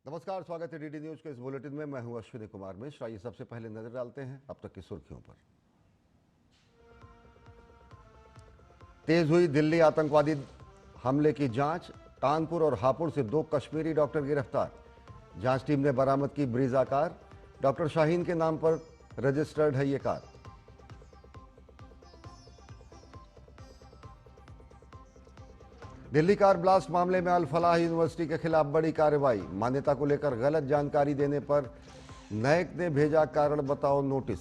नमस्कार, स्वागत है डीडी न्यूज के इस बुलेटिन में। मैं हूं अश्विनी कुमार मिश्र। आइए सबसे पहले नजर डालते हैं अब तक की सुर्खियों पर। तेज हुई दिल्ली आतंकवादी हमले की जांच। कानपुर और हापुड़ से 2 कश्मीरी डॉक्टर गिरफ्तार। जांच टीम ने बरामद की ब्रीजा कार। डॉक्टर शाहीन के नाम पर रजिस्टर्ड है ये कार। दिल्ली कार ब्लास्ट मामले में अल फलाह यूनिवर्सिटी के खिलाफ बड़ी कार्रवाई। मान्यता को लेकर गलत जानकारी देने पर नैक ने भेजा कारण बताओ नोटिस।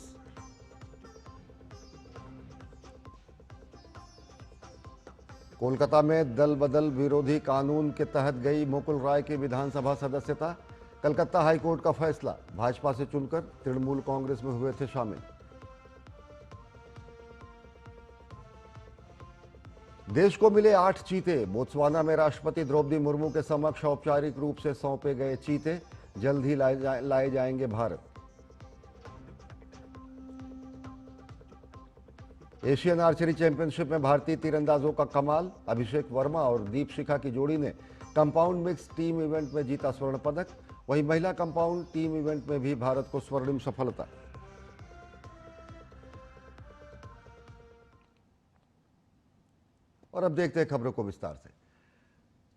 कोलकाता में दल बदल विरोधी कानून के तहत गई मुकुल राय की विधानसभा सदस्यता। कलकत्ता हाईकोर्ट का फैसला, भाजपा से चुनकर तृणमूल कांग्रेस में हुए थे शामिल। देश को मिले 8 चीते। बोत्सवाना में राष्ट्रपति द्रौपदी मुर्मू के समक्ष औपचारिक रूप से सौंपे गए चीते जल्द ही लाए जाएंगे भारत। एशियन आर्चरी चैंपियनशिप में भारतीय तीरंदाजों का कमाल। अभिषेक वर्मा और दीपशिखा की जोड़ी ने कंपाउंड मिक्स टीम इवेंट में जीता स्वर्ण पदक। वहीं महिला कंपाउंड टीम इवेंट में भी भारत को स्वर्णिम सफलता। और अब देखते हैं खबरों को विस्तार से।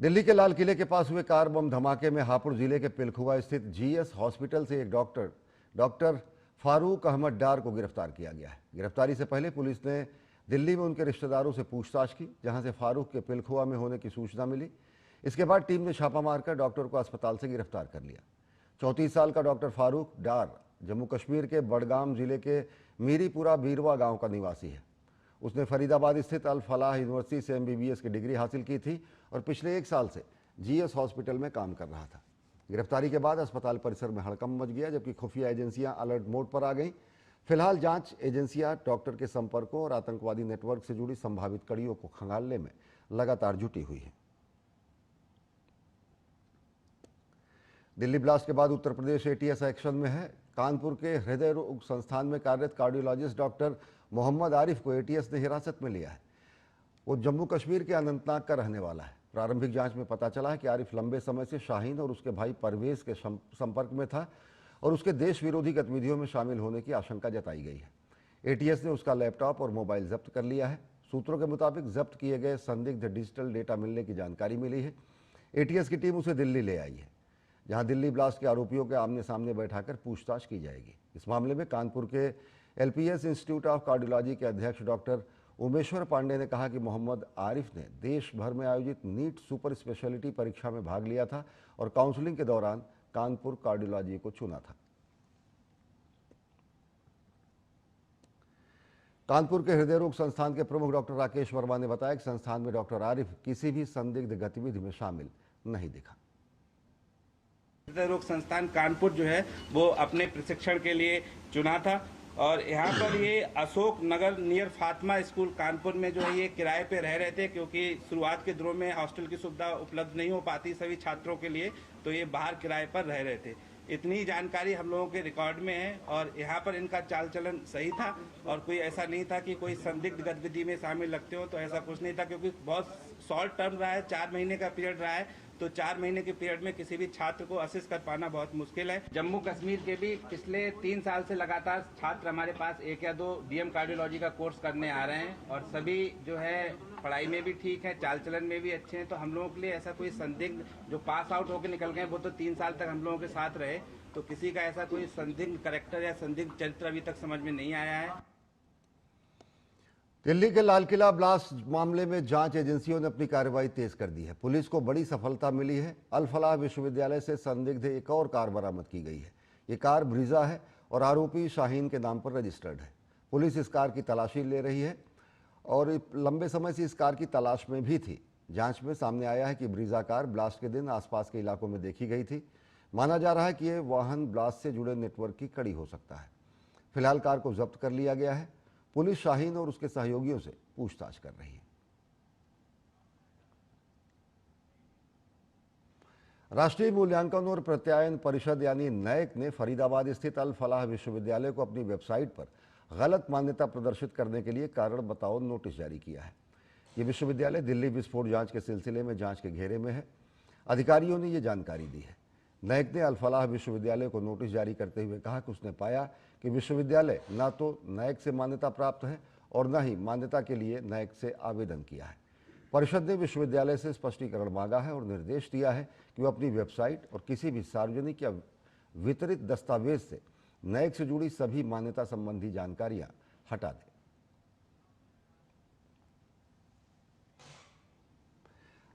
दिल्ली के लाल किले के पास हुए कार बम धमाके में हापुड़ जिले के पिलखुआ स्थित जीएस हॉस्पिटल से एक डॉक्टर फारूक अहमद डार को गिरफ्तार किया गया है। गिरफ्तारी से पहले पुलिस ने दिल्ली में उनके रिश्तेदारों से पूछताछ की, जहां से फारूक के पिलखुआ में होने की सूचना मिली। इसके बाद टीम ने छापा मारकर डॉक्टर को अस्पताल से गिरफ्तार कर लिया। 34 साल का डॉक्टर फारूक डार जम्मू कश्मीर के बडगाम जिले के मीरीपुरा बीरवा गांव का निवासी है। उसने फरीदाबाद स्थित अल फलाह यूनिवर्सिटी से एमबीबीएस की डिग्री हासिल की थी और पिछले 1 साल से जीएस हॉस्पिटल में काम कर रहा था। गिरफ्तारी के बाद अस्पताल परिसर में हड़कंप मच गया, जबकि खुफिया एजेंसियां अलर्ट मोड पर आ गईं। फिलहाल जांच एजेंसियां डॉक्टर के संपर्कों और आतंकवादी नेटवर्क से जुड़ी संभावित कड़ियों को खंगालने में लगातार जुटी हुई है। दिल्ली ब्लास्ट के बाद उत्तर प्रदेश एटीएस एक्शन में है। कानपुर के हृदय रोग संस्थान में कार्यरत कार्डियोलॉजिस्ट डॉक्टर मोहम्मद आरिफ को एटीएस ने हिरासत में लिया है। वो जम्मू कश्मीर के अनंतनाग का रहने वाला है। प्रारंभिक जांच में पता चला है कि आरिफ लंबे समय से शाहीन और उसके भाई परवेज के संपर्क में था और उसके देश विरोधी गतिविधियों में शामिल होने की आशंका जताई गई है। एटीएस ने उसका लैपटॉप और मोबाइल जब्त कर लिया है। सूत्रों के मुताबिक जब्त किए गए संदिग्ध डिजिटल डेटा मिलने की जानकारी मिली है। एटीएस की टीम उसे दिल्ली ले आई है, जहां दिल्ली ब्लास्ट के आरोपियों के आमने सामने बैठाकर पूछताछ की जाएगी। इस मामले में कानपुर के एलपीएस इंस्टीट्यूट ऑफ कार्डियोलॉजी के अध्यक्ष डॉक्टर उमेश्वर पांडे ने कहा कि मोहम्मद आरिफ ने देश भर में आयोजित नीट सुपर स्पेशलिटी परीक्षा में भाग लिया था और काउंसलिंग के दौरान कानपुर कार्डियोलॉजी को चुना था। कानपुर के हृदय रोग संस्थान के प्रमुख डॉक्टर राकेश वर्मा ने बताया कि संस्थान में डॉक्टर आरिफ किसी भी संदिग्ध गतिविधि में शामिल नहीं दिखा। हृदय रोग संस्थान कानपुर जो है वो अपने प्रशिक्षण के लिए चुना था और यहाँ पर ये अशोक नगर नियर फातिमा स्कूल कानपुर में जो है ये किराए पे रह रहे थे, क्योंकि शुरुआत के दिनों में हॉस्टल की सुविधा उपलब्ध नहीं हो पाती सभी छात्रों के लिए, तो ये बाहर किराए पर रह रहे थे। इतनी जानकारी हम लोगों के रिकॉर्ड में है और यहाँ पर इनका चाल चलन सही था और कोई ऐसा नहीं था कि कोई संदिग्ध गतिविधि में शामिल लगते हो, तो ऐसा कुछ नहीं था, क्योंकि बहुत शॉर्ट टर्म रहा है, 4 महीने का पीरियड रहा है, तो 4 महीने के पीरियड में किसी भी छात्र को असिस्ट कर पाना बहुत मुश्किल है। जम्मू कश्मीर के भी पिछले 3 साल से लगातार छात्र हमारे पास 1 या 2 डीएम कार्डियोलॉजी का कोर्स करने आ रहे हैं और सभी जो है पढ़ाई में भी ठीक है, चाल चलन में भी अच्छे हैं। तो हम लोगों के लिए ऐसा कोई संदिग्ध जो पास आउट होकर निकल गए वो तो 3 साल तक हम लोगों के साथ रहे, तो किसी का ऐसा कोई संदिग्ध कैरेक्टर या संदिग्ध चरित्र अभी तक समझ में नहीं आया है। दिल्ली के लाल किला ब्लास्ट मामले में जांच एजेंसियों ने अपनी कार्रवाई तेज कर दी है। पुलिस को बड़ी सफलता मिली है। अल फलाह विश्वविद्यालय से संदिग्ध एक और कार बरामद की गई है। ये कार ब्रीजा है और आरोपी शाहीन के नाम पर रजिस्टर्ड है। पुलिस इस कार की तलाशी ले रही है और लंबे समय से इस कार की तलाश में भी थी। जांच में सामने आया है कि ब्रीजा कार ब्लास्ट के दिन आसपास के इलाकों में देखी गई थी। माना जा रहा है कि यह वाहन ब्लास्ट से जुड़े नेटवर्क की कड़ी हो सकता है। फिलहाल कार को जब्त कर लिया गया है। पुलिस शाहीन और उसके सहयोगियों से पूछताछ कर रही है। राष्ट्रीय मूल्यांकन और प्रत्यायन परिषद यानी नैक ने फरीदाबाद स्थित अल फलाह विश्वविद्यालय को अपनी वेबसाइट पर गलत मान्यता प्रदर्शित करने के लिए कारण बताओ नोटिस जारी किया है। यह विश्वविद्यालय दिल्ली विस्फोट जांच के सिलसिले में जांच के घेरे में है। अधिकारियों ने यह जानकारी दी है। नायक ने अल फलाह विश्वविद्यालय को नोटिस जारी करते हुए कहा कि उसने पाया कि विश्वविद्यालय न तो नायक से मान्यता प्राप्त है और न ही मान्यता के लिए नायक से आवेदन किया है। परिषद ने विश्वविद्यालय से स्पष्टीकरण मांगा है और निर्देश दिया है कि वह अपनी वेबसाइट और किसी भी सार्वजनिक या वितरित दस्तावेज से नायक से जुड़ी सभी मान्यता संबंधी जानकारियां हटा दें।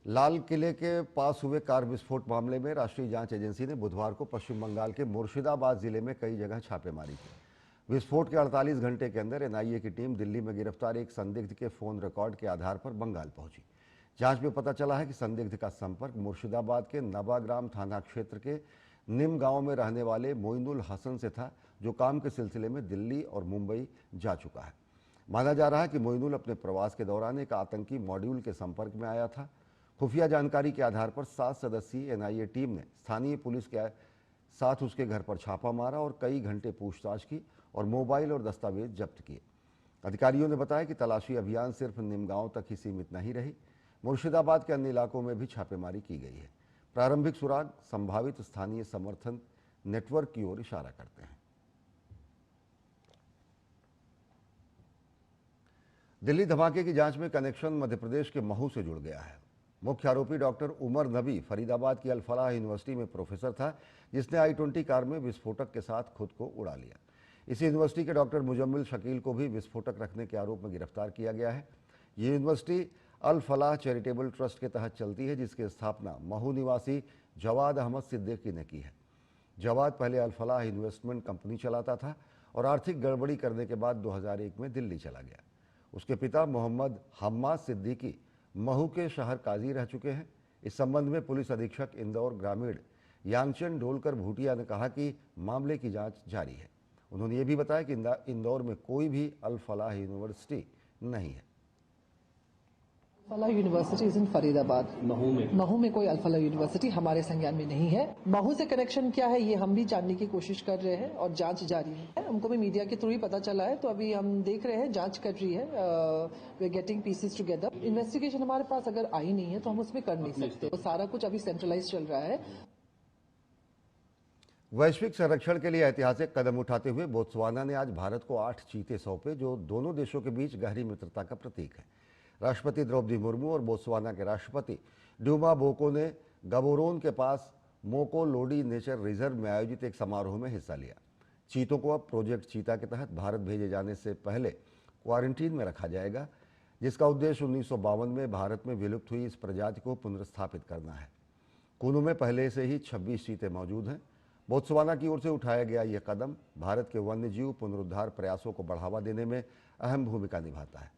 लाल किले के पास हुए कार विस्फोट मामले में राष्ट्रीय जांच एजेंसी ने बुधवार को पश्चिम बंगाल के मुर्शिदाबाद जिले में कई जगह छापेमारी की। विस्फोट के 48 घंटे के अंदर एनआईए की टीम दिल्ली में गिरफ्तार एक संदिग्ध के फोन रिकॉर्ड के आधार पर बंगाल पहुंची। जांच में पता चला है कि संदिग्ध का संपर्क मुर्शिदाबाद के नवाग्राम थाना क्षेत्र के निम गांव में रहने वाले मोइनुल हसन से था, जो काम के सिलसिले में दिल्ली और मुंबई जा चुका है। माना जा रहा है कि मोइनुल अपने प्रवास के दौरान एक आतंकी मॉड्यूल के संपर्क में आया था। खुफिया जानकारी के आधार पर 7 सदस्यीय एनआईए टीम ने स्थानीय पुलिस के साथ उसके घर पर छापा मारा और कई घंटे पूछताछ की और मोबाइल और दस्तावेज जब्त किए। अधिकारियों ने बताया कि तलाशी अभियान सिर्फ निमगांव तक ही सीमित नहीं रही, मुर्शिदाबाद के अन्य इलाकों में भी छापेमारी की गई है। प्रारंभिक सुराग संभावित स्थानीय समर्थन नेटवर्क की ओर इशारा करते हैं। दिल्ली धमाके की जांच में कनेक्शन मध्य प्रदेश के महू से जुड़ गया है। मुख्य आरोपी डॉक्टर उमर नबी फरीदाबाद की अल फलाह यूनिवर्सिटी में प्रोफेसर था, जिसने i20 कार में विस्फोटक के साथ खुद को उड़ा लिया। इसी यूनिवर्सिटी के डॉक्टर मुजम्मिल शकील को भी विस्फोटक रखने के आरोप में गिरफ्तार किया गया है। ये यूनिवर्सिटी अल फलाह चैरिटेबल ट्रस्ट के तहत चलती है, जिसकी स्थापना महू निवासी जवाद अहमद सिद्दीकी ने की है। जवाद पहले अल फलाह इन्वेस्टमेंट कंपनी चलाता था और आर्थिक गड़बड़ी करने के बाद 2001 में दिल्ली चला गया। उसके पिता मोहम्मद हम्माद सिद्दीकी महू के शहर काजी रह चुके हैं। इस संबंध में पुलिस अधीक्षक इंदौर ग्रामीण यांगचन डोलकर भूटिया ने कहा कि मामले की जांच जारी है। उन्होंने ये भी बताया कि इंदौर में कोई भी अल फलाह यूनिवर्सिटी नहीं है। Falah university is in Faridabad. Mhow में कोई अल-फलाह यूनिवर्सिटी हमारे संज्ञान में नहीं है। महू से कनेक्शन क्या है ये हम भी जानने की कोशिश कर रहे हैं और जांच जारी है। हमको भी मीडिया के थ्रू ही पता चला है, तो अभी हम देख रहे हैं, जांच कर रही है। We are getting pieces together. Investigation हमारे पास अगर आई नहीं है तो हम उसमें कर नहीं सकते। तो सारा कुछ अभी सेंट्रलाइज चल रहा है। वैश्विक संरक्षण के लिए ऐतिहासिक कदम उठाते हुए बोत्सवाना ने आज भारत को 8 चीते सौंपे, जो दोनों देशों के बीच गहरी मित्रता का प्रतीक है। राष्ट्रपति द्रौपदी मुर्मू और बोत्सवाना के राष्ट्रपति ड्यूमा बोको ने गाबोरोन के पास मोको लोडी नेचर रिजर्व में आयोजित एक समारोह में हिस्सा लिया। चीतों को अब प्रोजेक्ट चीता के तहत भारत भेजे जाने से पहले क्वारंटीन में रखा जाएगा, जिसका उद्देश्य 1952 में भारत में विलुप्त हुई इस प्रजाति को पुनर्स्थापित करना है। कुनू में पहले से ही 26 चीते मौजूद हैं। बोत्सवाना की ओर से उठाया गया यह कदम भारत के वन्यजीव पुनरुद्धार प्रयासों को बढ़ावा देने में अहम भूमिका निभाता है।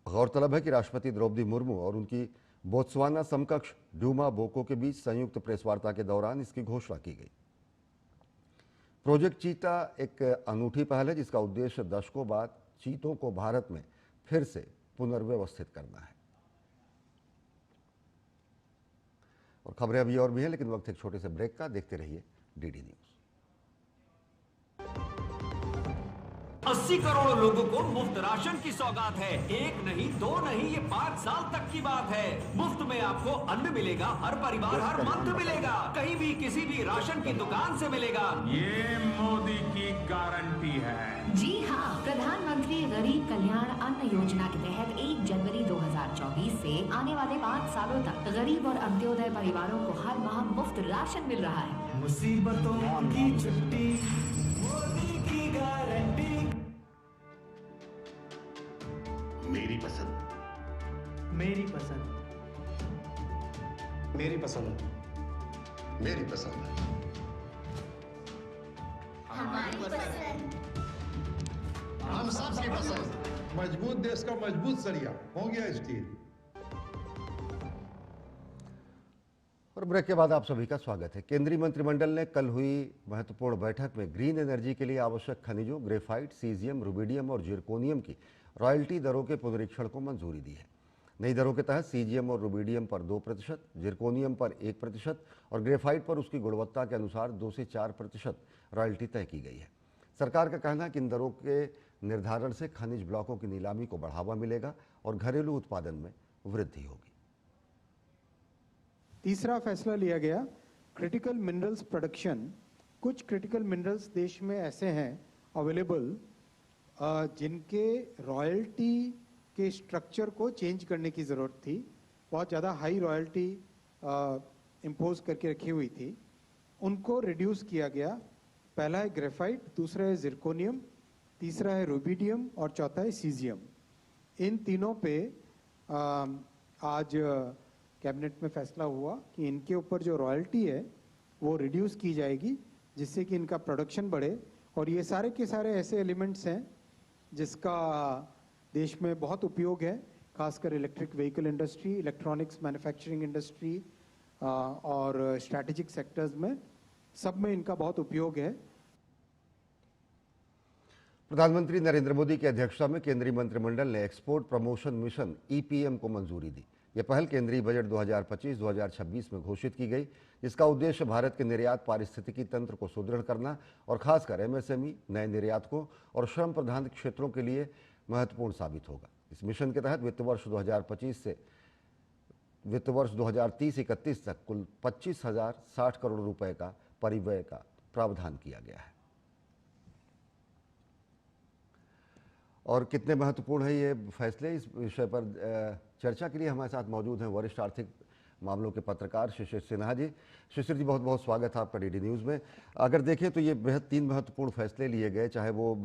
गौरतलब है कि राष्ट्रपति द्रौपदी मुर्मू और उनकी बोत्सवाना समकक्ष ड्यूमा बोको के बीच संयुक्त प्रेस वार्ता के दौरान इसकी घोषणा की गई। प्रोजेक्ट चीता एक अनूठी पहल है, जिसका उद्देश्य दशकों बाद चीतों को भारत में फिर से पुनर्व्यवस्थित करना है। और खबरें अभी और भी हैं, लेकिन वक्त एक छोटे से ब्रेक का। देखते रहिए डीडी न्यूज। 80 करोड़ लोगों को मुफ्त राशन की सौगात है। एक नहीं, दो नहीं, ये 5 साल तक की बात है। मुफ्त में आपको अन्न मिलेगा, हर परिवार हर मंथ मिलेगा, कहीं भी किसी भी राशन की दुकान से मिलेगा। ये मोदी की गारंटी है। जी हाँ, प्रधानमंत्री गरीब कल्याण अन्न योजना के तहत 1 जनवरी 2024 से आने वाले 5 सालों तक गरीब और अंत्योदय परिवारों को हर माह मुफ्त राशन मिल रहा है। मुसीबतों की छुट्टी, मोदी की गारंटी। मेरी पसंद, मेरी पसंद, मेरी पसंद, मेरी पसंद, हमारी पसंद, हम सबकी पसंद। मजबूत देश का मजबूत सरिया हो गया स्टील। और ब्रेक के बाद आप सभी का स्वागत है। केंद्रीय मंत्रिमंडल ने कल हुई महत्वपूर्ण बैठक में ग्रीन एनर्जी के लिए आवश्यक खनिजों ग्रेफाइट, सीजियम, रुबिडियम और जिरकोनियम की रॉयल्टी दरों के पुनरीक्षण को मंजूरी दी है। नई दरों के तहत सीजियम और रुबिडियम पर 2%, जिरकोनियम पर 1% और ग्रेफाइट पर उसकी गुणवत्ता के अनुसार 2 से 4% रॉयल्टी तय की गई है। सरकार का कहना है कि इन दरों के निर्धारण से खनिज ब्लॉकों की नीलामी को बढ़ावा मिलेगा और घरेलू उत्पादन में वृद्धि होगी। तीसरा फैसला लिया गया क्रिटिकल मिनरल्स प्रोडक्शन, कुछ क्रिटिकल मिनरल्स देश में ऐसे हैं अवेलेबल जिनके रॉयल्टी के स्ट्रक्चर को चेंज करने की ज़रूरत थी। बहुत ज़्यादा हाई रॉयल्टी इम्पोज करके रखी हुई थी, उनको रिड्यूस किया गया। पहला है ग्रेफाइट, दूसरा है जिरकोनियम, तीसरा है रूबिडियम और चौथा है सीजियम। इन तीनों पे आज कैबिनेट में फैसला हुआ कि इनके ऊपर जो रॉयल्टी है वो रिड्यूस की जाएगी, जिससे कि इनका प्रोडक्शन बढ़े। और ये सारे के सारे ऐसे एलिमेंट्स हैं जिसका देश में बहुत उपयोग है, खासकर electric vehicle industry, electronics manufacturing industry और स्ट्रैटेजिक सेक्टर्स में, सब में इनका बहुत उपयोग है। प्रधानमंत्री नरेंद्र मोदी की अध्यक्षता में केंद्रीय मंत्रिमंडल ने एक्सपोर्ट प्रमोशन मिशन ईपीएम को मंजूरी दी। यह पहल केंद्रीय बजट 2025-2026 में घोषित की गई, जिसका उद्देश्य भारत के निर्यात पारिस्थितिकी तंत्र को सुदृढ़ करना और खासकर एमएसएमई, नए निर्यातकों और श्रम प्रधान क्षेत्रों के लिए महत्वपूर्ण साबित होगा। इस मिशन के तहत वित्त वर्ष 2025 से वित्त वर्ष 2030-31 तक कुल 25,060 करोड़ रुपए का परिव्यय का प्रावधान किया गया है। और कितने महत्वपूर्ण है ये फैसले, इस विषय पर चर्चा के लिए हमारे साथ मौजूद हैं वरिष्ठ आर्थिक मामलों के पत्रकार शिशिर सिन्हा जी। शिशिर जी, बहुत बहुत स्वागत है आपका डीडी न्यूज़ में। अगर देखें तो ये तीन महत्वपूर्ण फैसले लिए गए, चाहे वो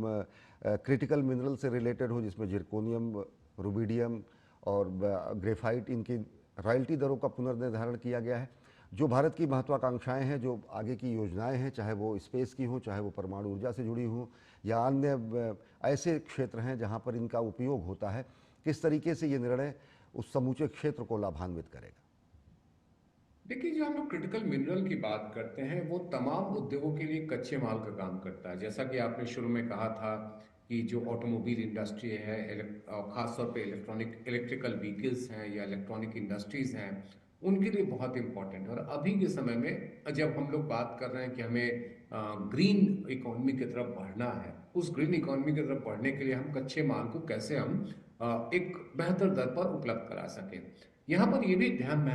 क्रिटिकल मिनरल से रिलेटेड हो, जिसमें जिरकोनियम, रूबिडियम और ग्रेफाइट, इनकी रॉयल्टी दरों का पुनर्निर्धारण किया गया है। जो भारत की महत्वाकांक्षाएं हैं, जो आगे की योजनाएं हैं, चाहे वो स्पेस की हों, चाहे वो परमाणु ऊर्जा से जुड़ी हों या अन्य ऐसे क्षेत्र हैं जहां पर इनका उपयोग होता है, किस तरीके से ये निर्णय उस समूचे क्षेत्र को लाभान्वित करेगा? देखिए, जो हम लोग क्रिटिकल मिनरल की बात करते हैं वो तमाम उद्योगों के लिए कच्चे माल का काम करता है। जैसा कि आपने शुरू में कहा था कि जो ऑटोमोबाइल इंडस्ट्री है, खासतौर पे इलेक्ट्रिकल व्हीकल्स हैं या इलेक्ट्रॉनिक इंडस्ट्रीज हैं, उनके लिए बहुत इंपॉर्टेंट है। और अभी के समय में जब हम लोग बात कर रहे हैं कि हमें ग्रीन इकोनॉमी की तरफ बढ़ना है, उस ग्रीन इकोनॉमी की तरफ बढ़ने के लिए हम कच्चे माल को कैसे हम एक बेहतर दर पर उपलब्ध करा सकें। यहाँ पर यह भी ध्यान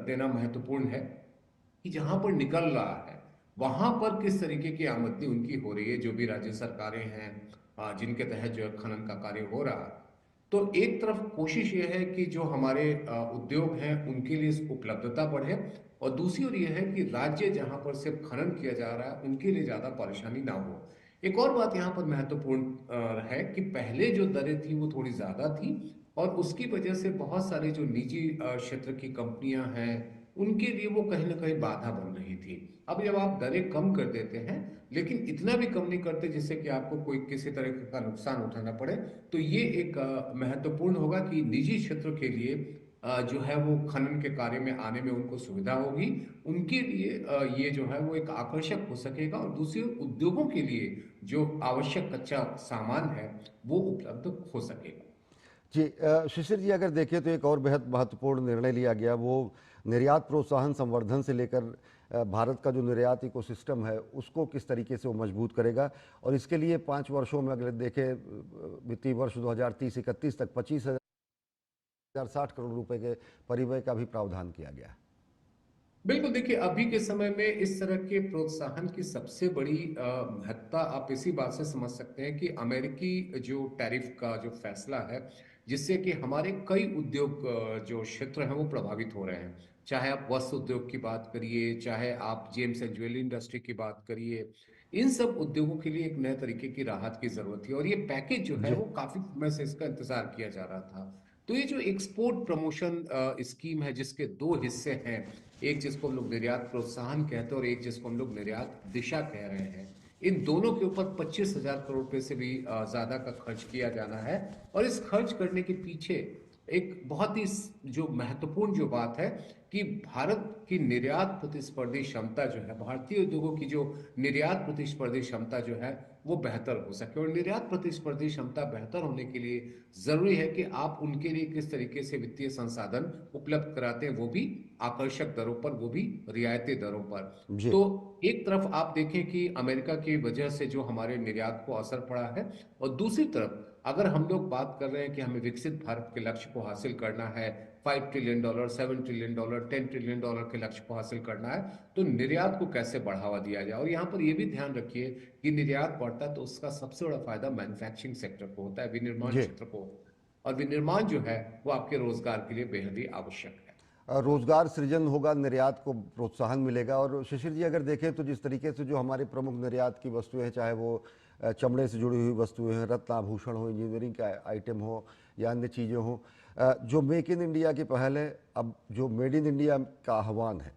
देना महत्वपूर्ण है कि जहां पर निकल रहा है वहां पर किस तरीके की आमदनी उनकी हो रही है। जो भी राज्य सरकारें हैं जिनके तहत जो है खनन का कार्य हो रहा है, तो एक तरफ कोशिश ये है कि जो हमारे उद्योग हैं उनके लिए उपलब्धता बढ़े, और दूसरी ओर यह है कि राज्य जहां पर सिर्फ खनन किया जा रहा है उनके लिए ज्यादा परेशानी ना हो। एक और बात यहाँ पर महत्वपूर्ण है कि पहले जो दरें थी वो थोड़ी ज्यादा थी, और उसकी वजह से बहुत सारे जो निजी क्षेत्र की कंपनियां हैं उनके लिए वो कहीं ना कहीं बाधा बन रही थी। अब जब आप दरें कम कर देते हैं, लेकिन इतना भी कम नहीं करते जिससे कि आपको कोई किसी तरह का नुकसान उठाना पड़े, तो ये एक महत्वपूर्ण होगा कि निजी क्षेत्र के लिए जो है वो खनन के कार्य में आने में उनको सुविधा होगी, उनके लिए ये जो है वो एक आकर्षक हो सकेगा, और दूसरी उद्योगों के लिए जो आवश्यक कच्चा सामान है वो उपलब्ध हो सकेगा। जी शिशिर जी, अगर देखें तो एक और बेहद महत्वपूर्ण निर्णय लिया गया, वो निर्यात प्रोत्साहन संवर्धन से लेकर भारत का जो निर्यात इकोसिस्टम है उसको किस तरीके से वो मजबूत करेगा, और इसके लिए 5 वर्षों में अगर देखें वित्तीय वर्ष 2030-31 तक 25,060 करोड़ रुपए के परिव्यय का भी प्रावधान किया गया है। बिल्कुल, देखिए अभी के समय में इस तरह के प्रोत्साहन की सबसे बड़ी महत्ता आप इसी बात से समझ सकते हैं कि अमेरिकी जो टैरिफ का जो फैसला है, जिससे कि हमारे कई उद्योग जो क्षेत्र हैं वो प्रभावित हो रहे हैं। चाहे आप वस्त्र उद्योग की बात करिए, चाहे आप जेम्स एंड ज्वेलरी इंडस्ट्री की बात करिए, इन सब उद्योगों के लिए एक नए तरीके की राहत की जरूरत थी, और ये पैकेज जो है वो काफी समय से इसका इंतजार किया जा रहा था। तो ये जो एक्सपोर्ट प्रमोशन स्कीम है, जिसके 2 हिस्से हैं, एक जिसको हम लोग निर्यात प्रोत्साहन कहते हैं और एक जिसको हम लोग निर्यात दिशा कह रहे हैं, इन दोनों के ऊपर 25,000 करोड़ रुपए से भी ज्यादा का खर्च किया जाना है। और इस खर्च करने के पीछे एक बहुत ही जो महत्वपूर्ण जो बात है कि भारत की निर्यात प्रतिस्पर्धी क्षमता जो है, भारतीय उद्योगों की जो निर्यात प्रतिस्पर्धी क्षमता जो है वो बेहतर हो सके। और निर्यात प्रतिस्पर्धी क्षमता बेहतर होने के लिए जरूरी है कि आप उनके लिए किस तरीके से वित्तीय संसाधन उपलब्ध कराते हैं, वो भी आकर्षक दरों पर, वो भी रियायती दरों पर। तो एक तरफ आप देखें कि अमेरिका की वजह से जो हमारे निर्यात को असर पड़ा है, और दूसरी तरफ अगर हम लोग बात कर रहे हैं कि हमें विकसित भारत के लक्ष्य को हासिल करना है, $5 ट्रिलियन, $7 ट्रिलियन, $10 ट्रिलियन के लक्ष्य को हासिल करना है, तो निर्यात को कैसे बढ़ावा दिया जाए। और यहाँ पर यह भी ध्यान रखिए कि निर्यात बढ़ता है तो उसका सबसे बड़ा फायदा मैन्युफैक्चरिंग सेक्टर को होता है, विनिर्माण क्षेत्र को, और विनिर्माण जो है वो आपके रोजगार के लिए बेहद ही आवश्यक है। रोजगार सृजन होगा, निर्यात को प्रोत्साहन मिलेगा। और शिशिर जी, अगर देखें तो जिस तरीके से जो हमारे प्रमुख निर्यात की वस्तुएं हैं, चाहे वो चमड़े से जुड़ी हुई वस्तुएं हैं, रत्न आभूषण हो, इंजीनियरिंग का आइटम हो या अन्य चीज़ें हों, जो मेक इन इंडिया की पहल है, अब जो मेड इन इंडिया का आह्वान है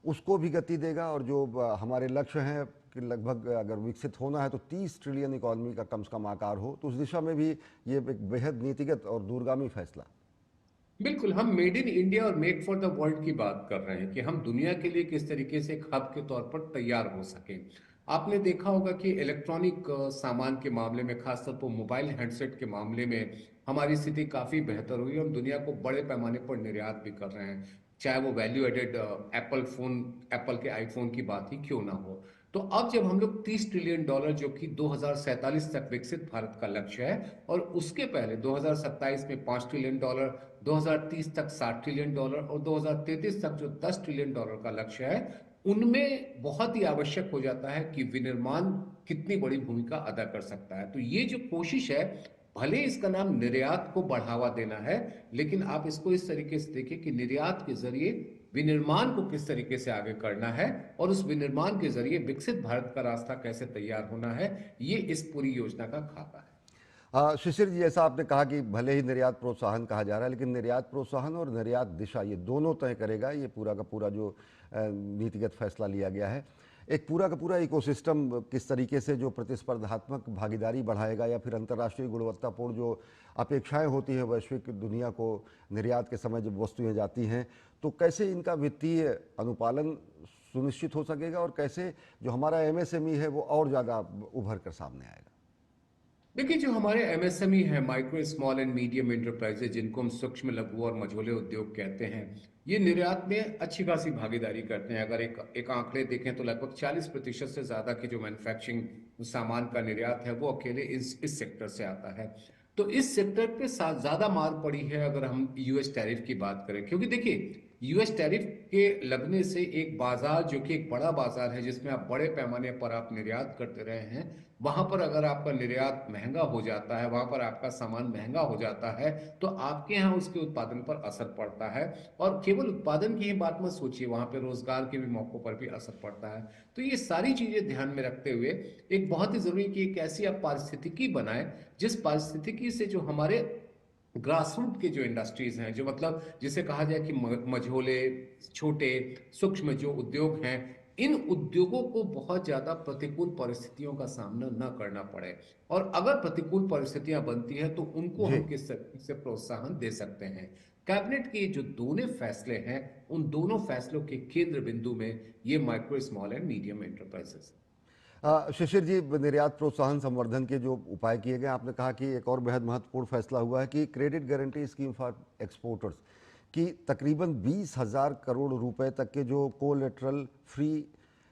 उसको भी गति देगा। और जो हमारे लक्ष्य हैं कि लगभग अगर विकसित होना है तो 30 ट्रिलियन इकॉनमी का कम से कम आकार हो, तो उस दिशा में भी ये एक बेहद नीतिगत और दूरगामी फैसला। बिल्कुल, हम मेड इन इंडिया और मेक फॉर द वर्ल्ड की बात कर रहे हैं कि हम दुनिया के लिए किस तरीके से एक हब के तौर पर तैयार हो सके। आपने देखा होगा कि इलेक्ट्रॉनिक सामान के मामले में, खासतौर पर मोबाइल हैंडसेट के मामले में हमारी स्थिति काफी बेहतर हुई। हम दुनिया को बड़े पैमाने पर निर्यात भी कर रहे हैं, चाहे वो वैल्यू एडेड एप्पल के आईफोन की बात ही क्यों ना हो। तो अब जब हम लोग $30 ट्रिलियन जो कि 2047 तक विकसित भारत का लक्ष्य है, और उसके पहले 2027 में $5 ट्रिलियन, 2030 तक $60 ट्रिलियन और 2033 तक जो $10 ट्रिलियन का लक्ष्य है, उनमें बहुत ही आवश्यक हो जाता है कि विनिर्माण कितनी बड़ी भूमिका अदा कर सकता है। तो ये जो कोशिश है, भले इसका नाम निर्यात को बढ़ावा देना है, लेकिन आप इसको इस तरीके से देखिए कि निर्यात के जरिए विनिर्माण को किस तरीके से आगे करना है और उस विनिर्माण के जरिए विकसित भारत का रास्ता कैसे तैयार होना है, ये इस पूरी योजना का खाका है। शिशिर जी, जैसा आपने कहा कि भले ही निर्यात प्रोत्साहन कहा जा रहा है, लेकिन निर्यात प्रोत्साहन और निर्यात दिशा ये दोनों तय करेगा ये पूरा का पूरा जो नीतिगत फैसला लिया गया है। एक पूरा का पूरा इकोसिस्टम किस तरीके से जो प्रतिस्पर्धात्मक भागीदारी बढ़ाएगा या फिर अंतर्राष्ट्रीय गुणवत्तापूर्ण जो अपेक्षाएं होती हैं वैश्विक दुनिया को निर्यात के समय जब वस्तुएं जाती हैं, तो कैसे इनका वित्तीय अनुपालन सुनिश्चित हो सकेगा और कैसे जो हमारा एमएसएमई है वो और ज़्यादा उभर कर सामने आएगा। देखिए, जो हमारे एमएसएमई है, micro small and medium enterprises, जिनको हम सूक्ष्म लघु और मझोले उद्योग कहते हैं, ये निर्यात में अच्छी खासी भागीदारी करते हैं। अगर एक आंकड़े देखें तो लगभग 40% से ज्यादा की जो मैन्युफैक्चरिंग सामान का निर्यात है वो अकेले इस सेक्टर से आता है। तो इस सेक्टर पे ज्यादा मार पड़ी है अगर हम यूएस टैरिफ की बात करें, क्योंकि देखिए यूएस टैरिफ के लगने से एक बाजार जो कि एक बड़ा बाजार है जिसमें आप बड़े पैमाने पर आप निर्यात करते रहे हैं, वहां पर अगर आपका निर्यात महंगा हो जाता है, वहां पर आपका सामान महंगा हो जाता है, तो आपके यहाँ उसके उत्पादन पर असर पड़ता है। और केवल उत्पादन की ही बात मत सोचिए, वहां पर रोजगार के भी मौकों पर भी असर पड़ता है। तो ये सारी चीजें ध्यान में रखते हुए एक बहुत ही जरूरी कि एक ऐसी आप पारिस्थितिकी बनाए जिस पारिस्थितिकी से जो हमारे ग्रासरूट के जो इंडस्ट्रीज हैं, जो मतलब जिसे कहा जाए कि मझोले, छोटे, सूक्ष्म जो उद्योग हैं, इन उद्योगों को बहुत ज्यादा प्रतिकूल परिस्थितियों का सामना न करना पड़े। और अगर प्रतिकूल परिस्थितियां बनती हैं तो उनको हम किस तरीके से प्रोत्साहन दे सकते हैं। कैबिनेट के जो दोनों फैसले हैं, उन दोनों फैसलों के केंद्र बिंदु में ये micro small and medium enterprises. Shishir ji, निर्यात प्रोत्साहन संवर्धन के जो उपाय किए गए, आपने कहा कि एक और बेहद महत्वपूर्ण फैसला हुआ है कि credit guarantee scheme for exporters की तकरीबन 20,000 करोड़ रुपए तक के जो कोलेटरल फ्री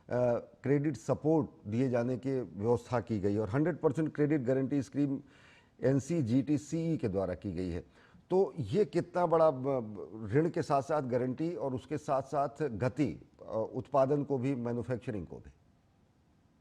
क्रेडिट सपोर्ट दिए जाने की व्यवस्था की गई और 100% क्रेडिट गारंटी स्कीम NCGTCE के द्वारा की गई है। तो ये कितना बड़ा ऋण के साथ साथ गारंटी और उसके साथ साथ गति उत्पादन को भी, मैन्युफैक्चरिंग को भी।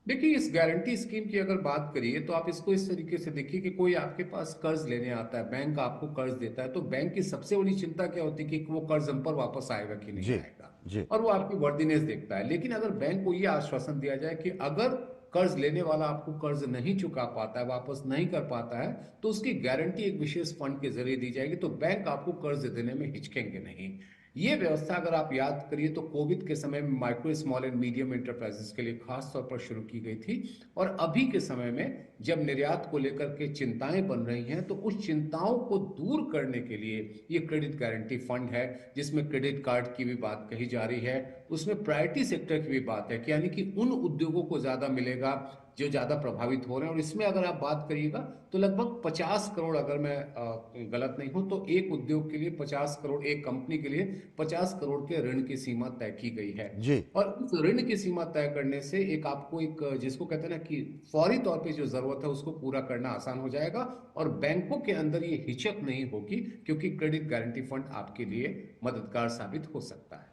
देखिए, इस गारंटी स्कीम की अगर बात करिए तो आप इसको इस तरीके से देखिए कि कोई आपके पास कर्ज लेने आता है, बैंक आपको कर्ज देता है, तो बैंक की सबसे बड़ी चिंता क्या होती है कि वो कर्ज हम पर वापस आएगा कि नहीं आएगा, और वो आपकी वर्दीनेस देखता है। लेकिन अगर बैंक को ये आश्वासन दिया जाए कि अगर कर्ज लेने वाला आपको कर्ज नहीं चुका पाता है, वापस नहीं कर पाता है, तो उसकी गारंटी एक विशेष फंड के जरिए दी जाएगी, तो बैंक आपको कर्ज देने में हिचकेंगे नहीं। ये व्यवस्था अगर आप याद करिए तो कोविड के समय में micro small and medium enterprises के लिए खास तौर पर शुरू की गई थी। और अभी के समय में जब निर्यात को लेकर के चिंताएं बन रही हैं, तो उस चिंताओं को दूर करने के लिए ये क्रेडिट गारंटी फंड है, जिसमें क्रेडिट कार्ड की भी बात कही जा रही है उसमें प्रायोरिटी सेक्टर की भी बात है कि यानी कि उन उद्योगों को ज्यादा मिलेगा जो ज्यादा प्रभावित हो रहे हैं। और इसमें अगर आप बात करिएगा तो लगभग 50 करोड़, अगर मैं गलत नहीं हूं तो एक उद्योग के लिए 50 करोड़, एक कंपनी के लिए 50 करोड़ के ऋण की सीमा तय की गई है। जी। और उस ऋण की सीमा तय करने से एक आपको एक जिसको कहते हैं ना कि फौरी तौर पे जो जरूरत है उसको पूरा करना आसान हो जाएगा और बैंकों के अंदर ये हिचक नहीं होगी, क्योंकि क्रेडिट गारंटी फंड आपके लिए मददगार साबित हो सकता है।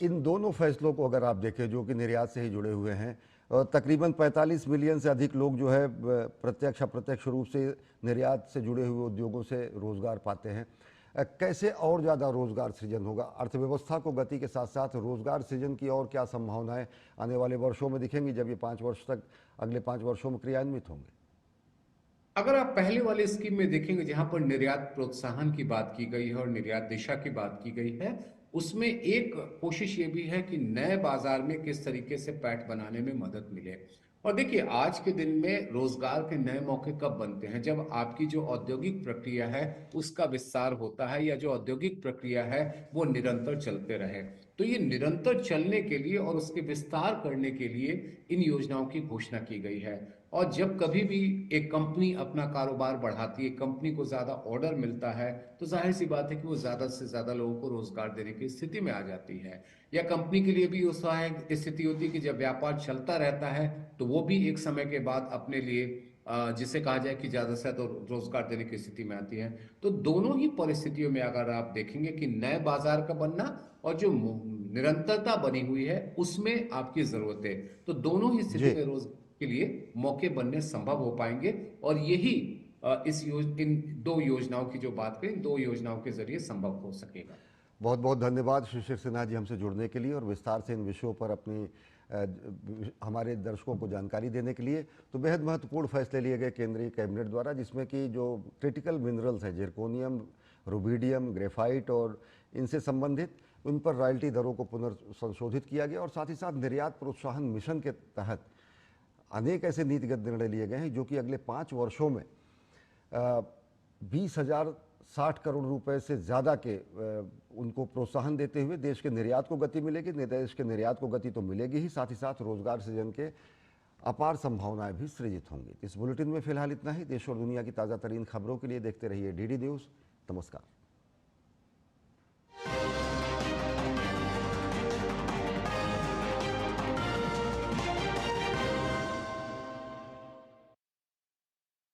इन दोनों फैसलों को अगर आप देखें जो कि निर्यात से ही जुड़े हुए हैं, तकरीबन 45 मिलियन से अधिक लोग जो है प्रत्यक्ष अप्रत्यक्ष रूप से निर्यात से जुड़े हुए उद्योगों से रोजगार पाते हैं। कैसे और ज़्यादा रोजगार सृजन होगा? अर्थव्यवस्था को गति के साथ साथ रोजगार सृजन की और क्या संभावनाएं आने वाले वर्षों में दिखेंगी जब ये 5 वर्ष तक, अगले 5 वर्षों में क्रियान्वित होंगे? अगर आप पहले वाले स्कीम में देखेंगे जहां पर निर्यात प्रोत्साहन की बात की गई है और निर्यात दिशा की बात की गई है, उसमें एक कोशिश ये भी है कि नए बाजार में किस तरीके से पैठ बनाने में मदद मिले। और देखिए, आज के दिन में रोजगार के नए मौके कब बनते हैं? जब आपकी जो औद्योगिक प्रक्रिया है उसका विस्तार होता है, या जो औद्योगिक प्रक्रिया है वो निरंतर चलते रहे। तो ये निरंतर चलने के लिए और उसके विस्तार करने के लिए इन योजनाओं की घोषणा की गई है। और जब कभी भी एक कंपनी अपना कारोबार बढ़ाती है, कंपनी को ज्यादा ऑर्डर मिलता है, तो जाहिर सी बात है कि वो ज्यादा से ज्यादा लोगों को रोजगार देने की स्थिति में आ जाती है। या कंपनी के लिए भी उस स्थिति होती है कि जब व्यापार चलता रहता है तो वो भी एक समय के बाद अपने लिए जिसे कहा जाए कि ज्यादा से ज्यादा रोजगार देने की स्थिति में आती है। तो दोनों ही परिस्थितियों में अगर आप देखेंगे कि नए बाजार का बनना और जो निरंतरता बनी हुई है उसमें आपकी जरूरत है, तो दोनों ही स्थिति में रोजगार के लिए मौके बनने संभव हो पाएंगे। और यही इन दो योजनाओं की जो बात करें, इन दो योजनाओं के जरिए संभव हो सकेगा। बहुत बहुत धन्यवाद शिशिर सिन्हा जी हमसे जुड़ने के लिए और विस्तार से इन विषयों पर अपनी हमारे दर्शकों को जानकारी देने के लिए। तो बेहद महत्वपूर्ण फैसले लिए गए केंद्रीय कैबिनेट द्वारा, जिसमें कि जो क्रिटिकल मिनरल्स हैं, जिरकोनियम, रुबिडियम, ग्रेफाइट और इनसे संबंधित, उन पर रॉयल्टी दरों को पुनर्संशोधित किया गया। और साथ ही साथ निर्यात प्रोत्साहन मिशन के तहत अनेक ऐसे नीतिगत निर्णय लिए गए हैं जो कि अगले 5 वर्षों में 20,060 करोड़ रुपए से ज़्यादा के उनको प्रोत्साहन देते हुए देश के निर्यात को गति मिलेगी। देश के निर्यात को गति तो मिलेगी ही, साथ ही साथ रोजगार सृजन के अपार संभावनाएं भी सृजित होंगी। इस बुलेटिन में फिलहाल इतना ही। देश और दुनिया की ताज़ा तरीन खबरों के लिए देखते रहिए DD न्यूज़। नमस्कार।